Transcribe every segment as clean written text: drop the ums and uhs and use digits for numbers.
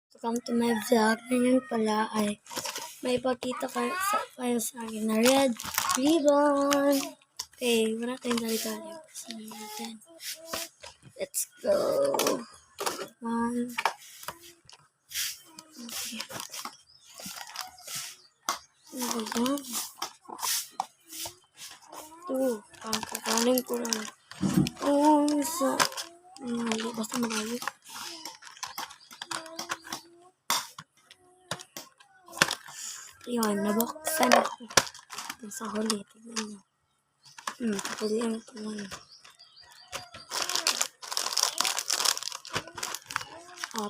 Welcome to my vlog. Ngayon pala ay may ipakita kayo sa akin na red ribbon. Okay, wala tayong dali-dali. Saan natin? Let's go. One. Okay. Ano ba yan? Two. Ang kakaling ko lang. Oh, basta malayo. Yun, nabuksan ako. Sa huli, tignan nyo. Pilihan ito man.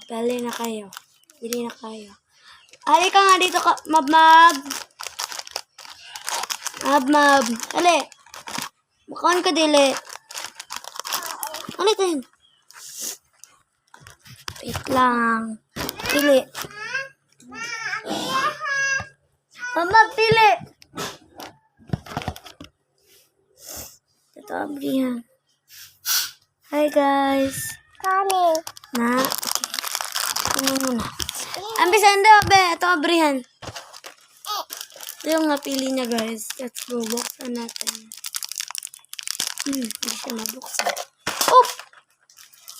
Pili na kayo. Pili na kayo. Halika nga dito ka, Mab. Dali. Makaon ka, dili. Ano ito yun? Wait lang. Pili. Mama, pili! Ito, Abrihan. Hi, guys. Kami. Okay. Tingnan muna. Ambisan daw, be. Ito, Abrihan. Ito yung napili niya, guys. Let's go. Buksan natin. Hindi siya mabuksan. Oh!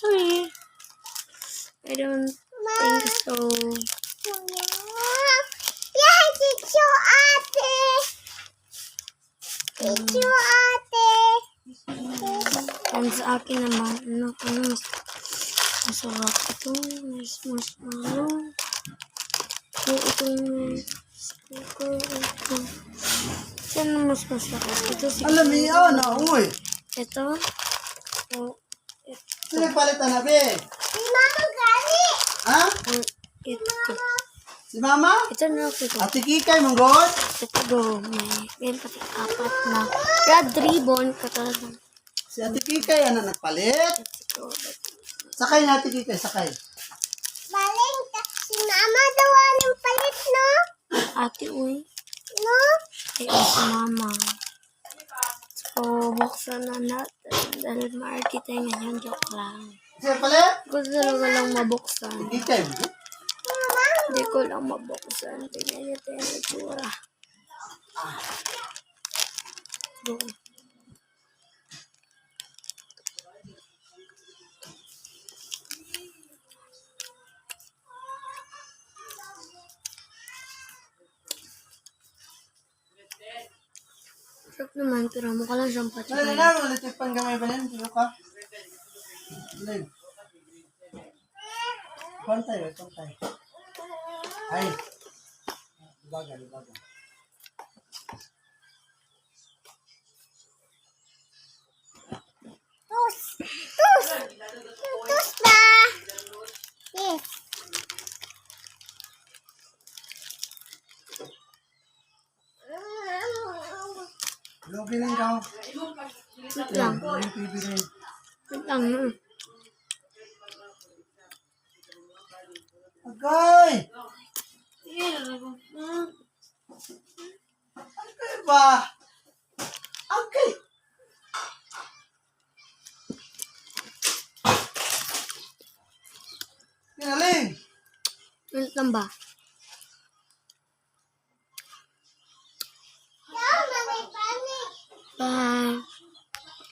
Sorry. I don't think so. Tissue, ate. Tissue, ate. And sa akin naman, masarap ito. May marshmallow. Ito may sticker. Ito. Saan mas masarap? Ito si alam mo yun, uy. Ito. Sino palitan na, be? Si Mama gali. Ha? Ito. Si mama? Ito na ako ito. Ate Kikay, manggod? Ito go. May pati apat na red ribbon. Katalagang. Si Ate Kikay, ano, nagpalit? Ito. Sakay na, Ate Kikay, sakay. Baling, si Mama daw ang palit, no? Ate, uy. No? Ay, si mama. So, buksan na natin. Dahil ma-archite ngayon. Joke lang. Sino palit? Gusto talaga lang mabuksan. Ate Kikay, mo? Hindi ko lang mabuksan. Tingnan niyo tayo yung itsura. Go. Sarap naman, pero mukha lang siyang pati. Dali na, malitipan gamay ba yan? Sino ka? Dali. Pantay. Ay. Libaga. Tus ba? Yes. Lugi lang ka. Wait lang. Wait lang. Agay! Agay ba? Agay! Kinaling! Wait lang ba?